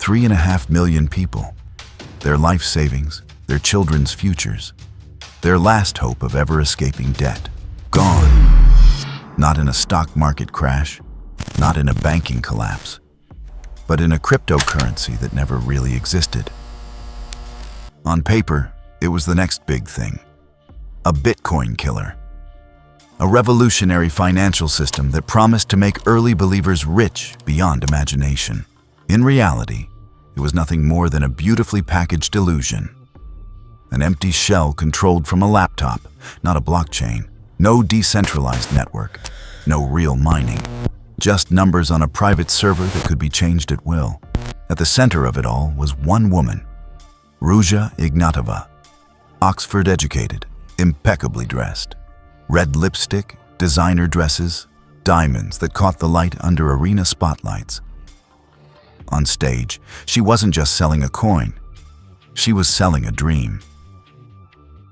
3.5 million people. Their life savings, their children's futures, their last hope of ever escaping debt. Gone. Not in a stock market crash, not in a banking collapse, but in a cryptocurrency that never really existed. On paper, it was the next big thing. A Bitcoin killer. A revolutionary financial system that promised to make early believers rich beyond imagination. In reality, it was nothing more than a beautifully packaged illusion. An empty shell controlled from a laptop, not a blockchain. No decentralized network, no real mining. Just numbers on a private server that could be changed at will. At the center of it all was one woman, Ruja Ignatova. Oxford-educated, impeccably dressed. Red lipstick, designer dresses, diamonds that caught the light under arena spotlights. On stage, she wasn't just selling a coin. She was selling a dream.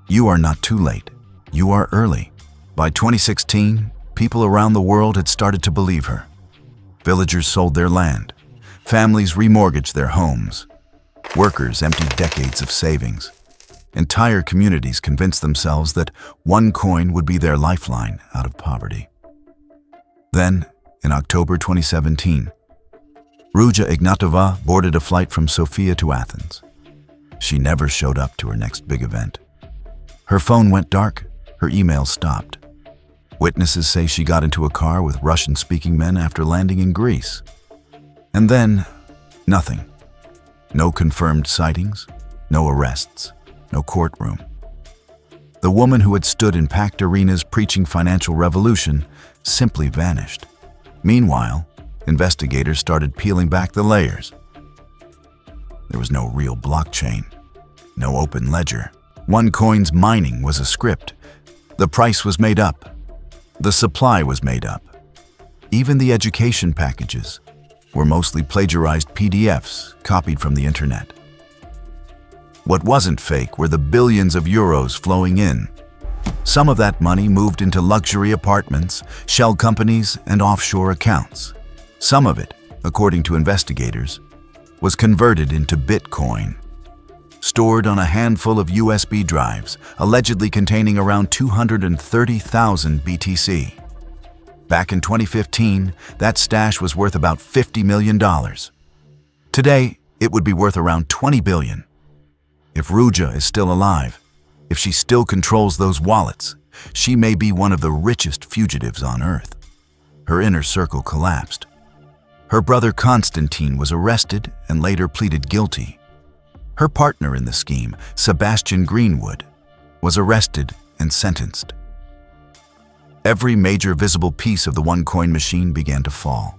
You are not too late. You are early. By 2016, people around the world had started to believe her. Villagers sold their land. Families remortgaged their homes. Workers emptied decades of savings. Entire communities convinced themselves that OneCoin would be their lifeline out of poverty. Then, in October 2017, Ruja Ignatova boarded a flight from Sofia to Athens. She never showed up to her next big event. Her phone went dark, her email stopped. Witnesses say she got into a car with Russian-speaking men after landing in Greece. And then, nothing. No confirmed sightings, no arrests, no courtroom. The woman who had stood in packed arenas preaching financial revolution simply vanished. Meanwhile, investigators started peeling back the layers. There was no real blockchain, no open ledger. OneCoin's mining was a script. The price was made up. The supply was made up. Even the education packages were mostly plagiarized PDFs copied from the internet. What wasn't fake were the billions of euros flowing in. Some of that money moved into luxury apartments, shell companies, and offshore accounts. Some of it, according to investigators, was converted into Bitcoin, stored on a handful of USB drives, allegedly containing around 230,000 BTC. Back in 2015, that stash was worth about $50 million. Today, it would be worth around $20 billion. If Ruja is still alive, if she still controls those wallets, she may be one of the richest fugitives on Earth. Her inner circle collapsed. Her brother Constantine was arrested and later pleaded guilty. Her partner in the scheme, Sebastian Greenwood, was arrested and sentenced. Every major visible piece of the OneCoin machine began to fall,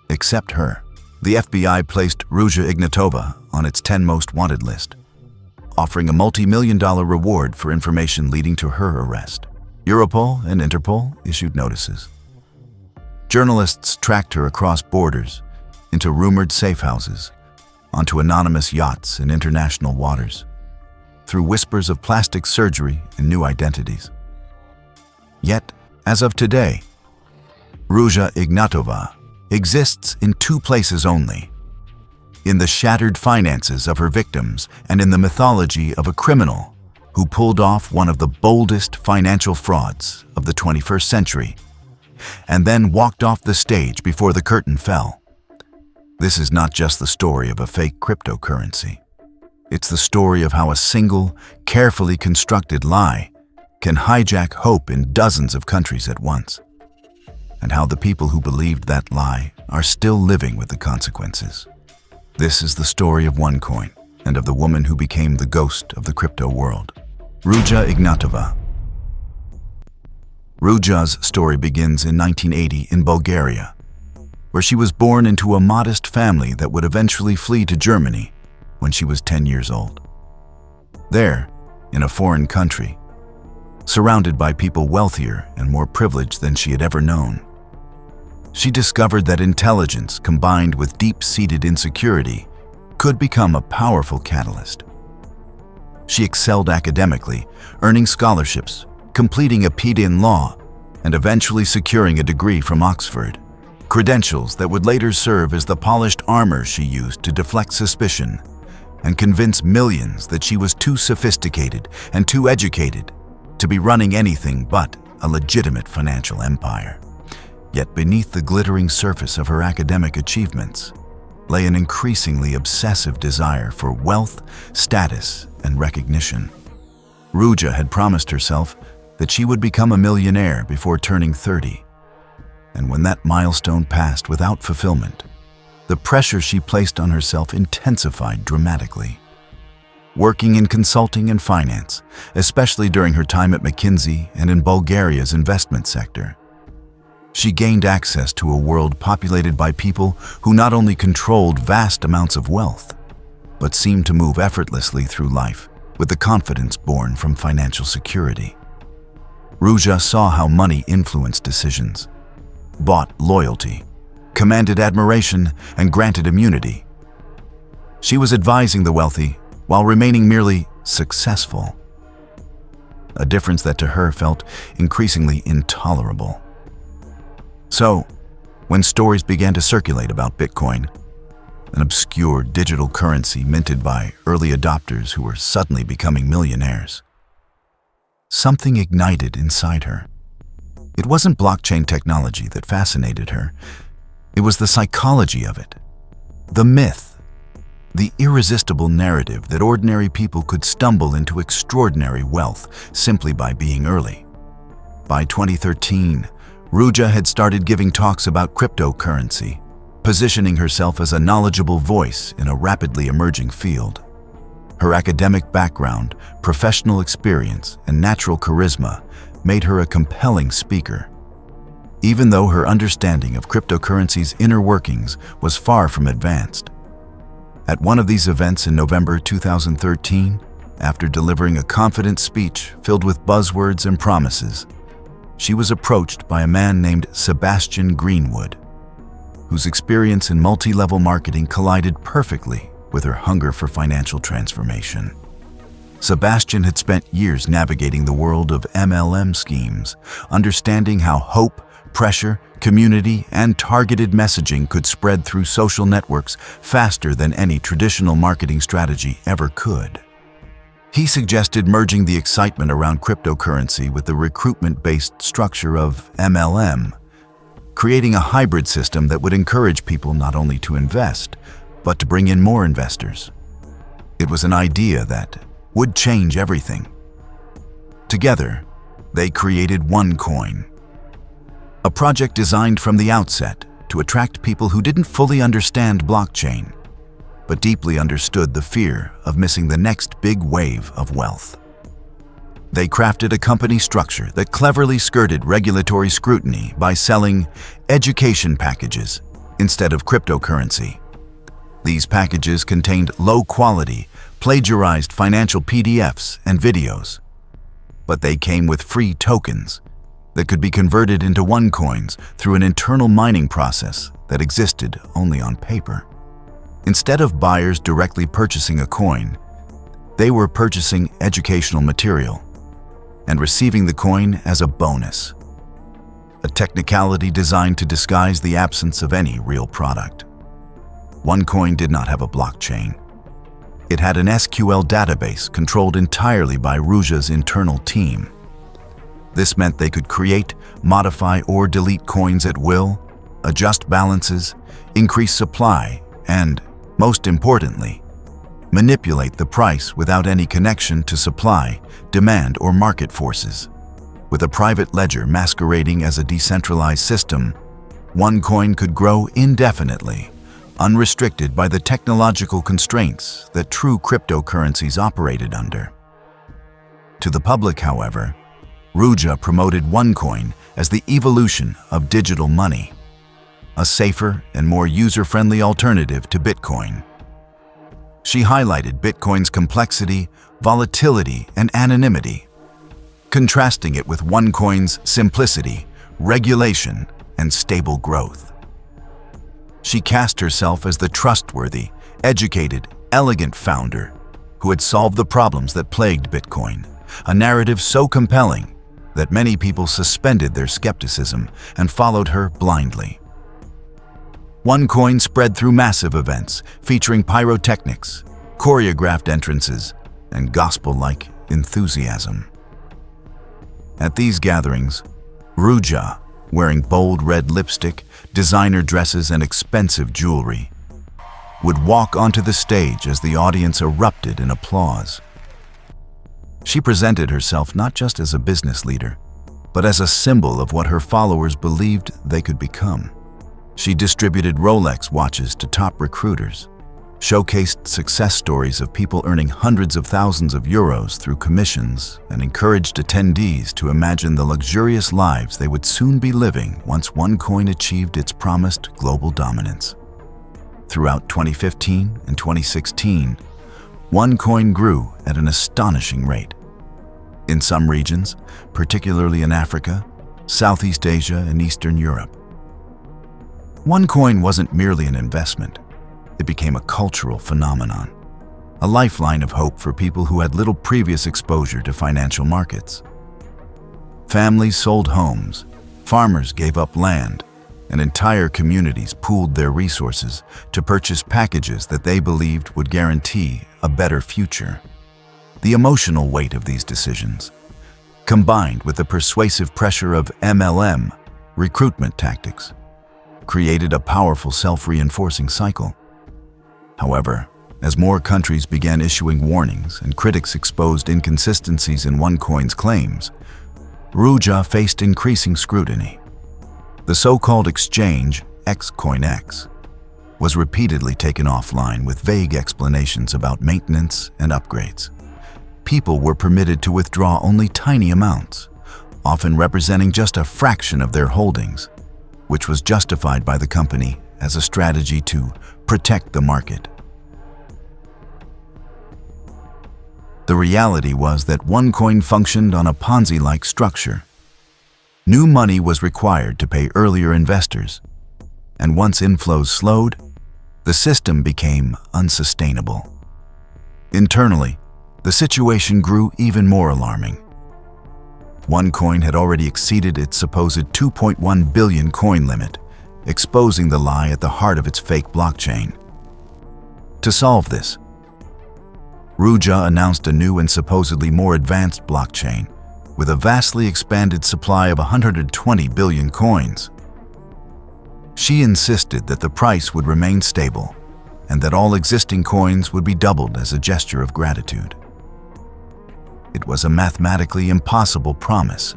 except her. The FBI placed Ruja Ignatova on its 10 most wanted list, offering a multi-million-dollar reward for information leading to her arrest. Europol and Interpol issued notices. Journalists tracked her across borders, into rumored safe houses, onto anonymous yachts in international waters, through whispers of plastic surgery and new identities. Yet, as of today, Ruja Ignatova exists in two places only: in the shattered finances of her victims and in the mythology of a criminal who pulled off one of the boldest financial frauds of the 21st century, and then walked off the stage before the curtain fell. This is not just the story of a fake cryptocurrency. It's the story of how a single, carefully constructed lie can hijack hope in dozens of countries at once, and how the people who believed that lie are still living with the consequences. This is the story of OneCoin and of the woman who became the ghost of the crypto world, Ruja Ignatova. Ruja's story begins in 1980 in Bulgaria, where she was born into a modest family that would eventually flee to Germany when she was 10 years old. There, in a foreign country, surrounded by people wealthier and more privileged than she had ever known, she discovered that intelligence combined with deep-seated insecurity could become a powerful catalyst. She excelled academically, earning scholarships, completing a PhD in law, and eventually securing a degree from Oxford. credentials that would later serve as the polished armor she used to deflect suspicion and convince millions that she was too sophisticated and too educated to be running anything but a legitimate financial empire. Yet beneath the glittering surface of her academic achievements lay an increasingly obsessive desire for wealth, status, and recognition. Ruja had promised herself that she would become a millionaire before turning 30. And when that milestone passed without fulfillment, the pressure she placed on herself intensified dramatically. Working in consulting and finance, especially during her time at McKinsey and in Bulgaria's investment sector, she gained access to a world populated by people who not only controlled vast amounts of wealth, but seemed to move effortlessly through life with the confidence born from financial security. Ruja saw how money influenced decisions, bought loyalty, commanded admiration, and granted immunity. She was advising the wealthy while remaining merely successful, a difference that to her felt increasingly intolerable. So, when stories began to circulate about Bitcoin, an obscure digital currency minted by early adopters who were suddenly becoming millionaires, something ignited inside her. It wasn't blockchain technology that fascinated her. It was the psychology of it, the myth, the irresistible narrative that ordinary people could stumble into extraordinary wealth simply by being early. By 2013, Ruja had started giving talks about cryptocurrency, positioning herself as a knowledgeable voice in a rapidly emerging field. Her academic background, professional experience, and natural charisma made her a compelling speaker. Even though her understanding of cryptocurrency's inner workings was far from advanced. At one of these events in November 2013, after delivering a confident speech filled with buzzwords and promises, she was approached by a man named Sebastian Greenwood, whose experience in multi-level marketing collided perfectly with her hunger for financial transformation. Sebastian had spent years navigating the world of MLM schemes, understanding how hope, pressure, community, and targeted messaging could spread through social networks faster than any traditional marketing strategy ever could. He suggested merging the excitement around cryptocurrency with the recruitment-based structure of MLM, creating a hybrid system that would encourage people not only to invest, but to bring in more investors. It was an idea that would change everything. Together, they created OneCoin, a project designed from the outset to attract people who didn't fully understand blockchain, but deeply understood the fear of missing the next big wave of wealth. They crafted a company structure that cleverly skirted regulatory scrutiny by selling education packages instead of cryptocurrency. These packages contained low-quality, plagiarized financial PDFs and videos, but they came with free tokens that could be converted into OneCoins through an internal mining process that existed only on paper. Instead of buyers directly purchasing a coin, they were purchasing educational material and receiving the coin as a bonus, a technicality designed to disguise the absence of any real product. OneCoin did not have a blockchain. It had an SQL database controlled entirely by Ruja's internal team. This meant they could create, modify, or delete coins at will, adjust balances, increase supply, and, most importantly, manipulate the price without any connection to supply, demand, or market forces. With a private ledger masquerading as a decentralized system, OneCoin could grow indefinitely, unrestricted by the technological constraints that true cryptocurrencies operated under. To the public, however, Ruja promoted OneCoin as the evolution of digital money, a safer and more user-friendly alternative to Bitcoin. She highlighted Bitcoin's complexity, volatility, and anonymity, contrasting it with OneCoin's simplicity, regulation, and stable growth. She cast herself as the trustworthy, educated, elegant founder who had solved the problems that plagued Bitcoin, a narrative so compelling that many people suspended their skepticism and followed her blindly. OneCoin spread through massive events featuring pyrotechnics, choreographed entrances, and gospel-like enthusiasm. At these gatherings, Ruja, wearing bold red lipstick, designer dresses, and expensive jewelry, would walk onto the stage as the audience erupted in applause. She presented herself not just as a business leader, but as a symbol of what her followers believed they could become. She distributed Rolex watches to top recruiters, showcased success stories of people earning hundreds of thousands of euros through commissions, and encouraged attendees to imagine the luxurious lives they would soon be living once OneCoin achieved its promised global dominance. Throughout 2015 and 2016, OneCoin grew at an astonishing rate. In some regions, particularly in Africa, Southeast Asia, and Eastern Europe, OneCoin wasn't merely an investment. It became a cultural phenomenon, a lifeline of hope for people who had little previous exposure to financial markets. Families sold homes, farmers gave up land, and entire communities pooled their resources to purchase packages that they believed would guarantee a better future. The emotional weight of these decisions, combined with the persuasive pressure of MLM, recruitment tactics, created a powerful self-reinforcing cycle. However, as more countries began issuing warnings and critics exposed inconsistencies in OneCoin's claims, Ruja faced increasing scrutiny. The so-called exchange, XCoinX, was repeatedly taken offline with vague explanations about maintenance and upgrades. People were permitted to withdraw only tiny amounts, often representing just a fraction of their holdings, which was justified by the company as a strategy to protect the market. The reality was that OneCoin functioned on a Ponzi-like structure. New money was required to pay earlier investors, and once inflows slowed, the system became unsustainable. Internally, the situation grew even more alarming. OneCoin had already exceeded its supposed 2.1 billion coin limit, exposing the lie at the heart of its fake blockchain. To solve this, Ruja announced a new and supposedly more advanced blockchain with a vastly expanded supply of 120 billion coins. She insisted that the price would remain stable and that all existing coins would be doubled as a gesture of gratitude. It was a mathematically impossible promise,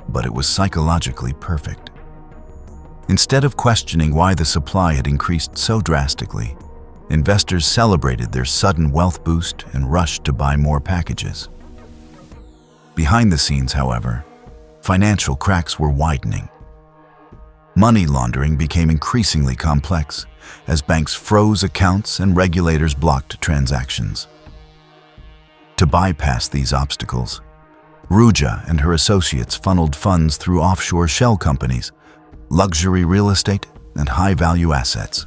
but it was psychologically perfect. Instead of questioning why the supply had increased so drastically, investors celebrated their sudden wealth boost and rushed to buy more packages. Behind the scenes, however, financial cracks were widening. Money laundering became increasingly complex as banks froze accounts and regulators blocked transactions. To bypass these obstacles, Ruja and her associates funneled funds through offshore shell companies, luxury real estate, and high-value assets.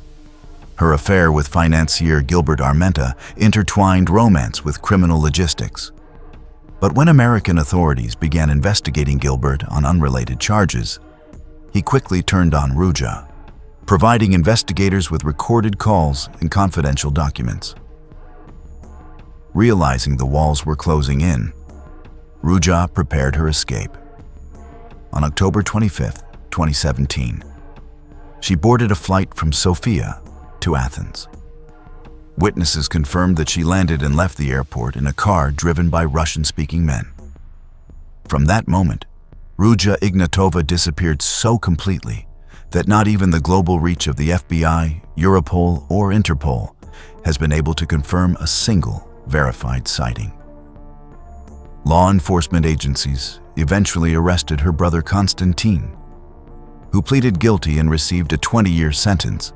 Her affair with financier Gilbert Armenta intertwined romance with criminal logistics. But when American authorities began investigating Gilbert on unrelated charges, he quickly turned on Ruja, providing investigators with recorded calls and confidential documents. Realizing the walls were closing in, Ruja prepared her escape. On October 25, 2017, she boarded a flight from Sofia to Athens. Witnesses confirmed that she landed and left the airport in a car driven by Russian-speaking men. From that moment, Ruja Ignatova disappeared so completely that not even the global reach of the FBI, Europol, or Interpol has been able to confirm a single verified sighting. Law enforcement agencies eventually arrested her brother Konstantin, who pleaded guilty and received a 20-year sentence,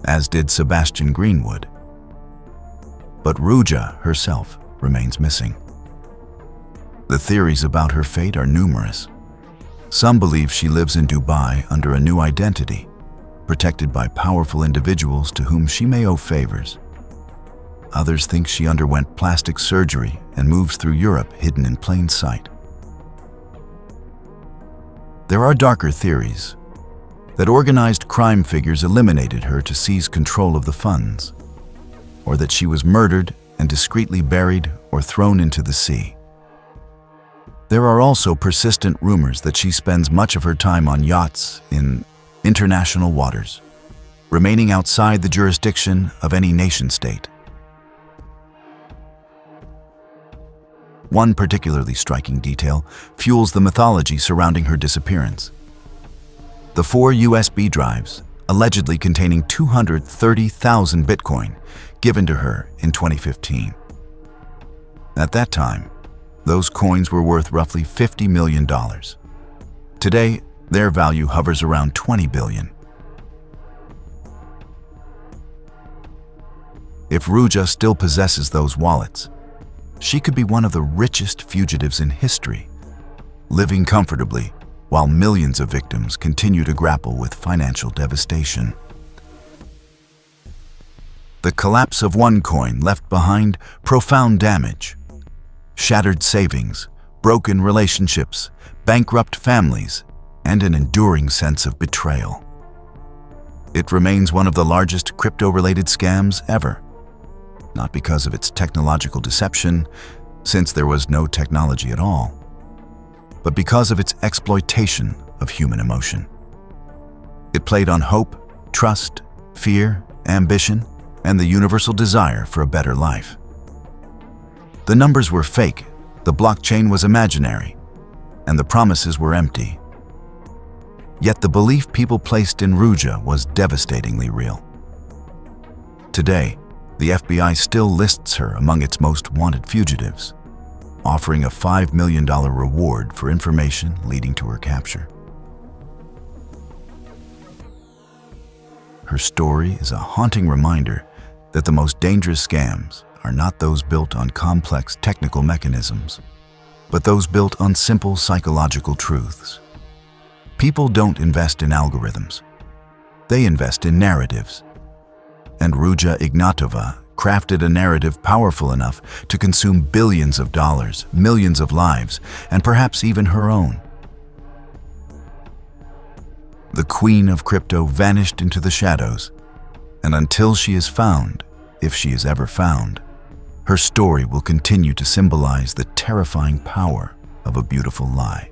as did Sebastian Greenwood. But Ruja herself remains missing. The theories about her fate are numerous. Some believe she lives in Dubai under a new identity, protected by powerful individuals to whom she may owe favors. Others think she underwent plastic surgery and moves through Europe hidden in plain sight. There are darker theories. that organized crime figures eliminated her to seize control of the funds, or that she was murdered and discreetly buried or thrown into the sea. There are also persistent rumors that she spends much of her time on yachts in international waters, remaining outside the jurisdiction of any nation-state. One particularly striking detail fuels the mythology surrounding her disappearance. The 4 USB drives, allegedly containing 230,000 Bitcoin, given to her in 2015. At that time, those coins were worth roughly $50 million. Today, their value hovers around $20 billion. If Ruja still possesses those wallets, she could be one of the richest fugitives in history, living comfortably while millions of victims continue to grapple with financial devastation. The collapse of OneCoin left behind profound damage. Shattered savings, broken relationships, bankrupt families, and an enduring sense of betrayal. It remains one of the largest crypto-related scams ever. Not because of its technological deception, since there was no technology at all, but because of its exploitation of human emotion. It played on hope, trust, fear, ambition, and the universal desire for a better life. The numbers were fake, the blockchain was imaginary, and the promises were empty. Yet the belief people placed in Ruja was devastatingly real. Today, the FBI still lists her among its most wanted fugitives, offering a $5 million reward for information leading to her capture. Her story is a haunting reminder that the most dangerous scams are not those built on complex technical mechanisms, but those built on simple psychological truths. People don't invest in algorithms. They invest in narratives. And Ruja Ignatova crafted a narrative powerful enough to consume billions of dollars, millions of lives, and perhaps even her own. The queen of crypto vanished into the shadows, and until she is found, if she is ever found, her story will continue to symbolize the terrifying power of a beautiful lie.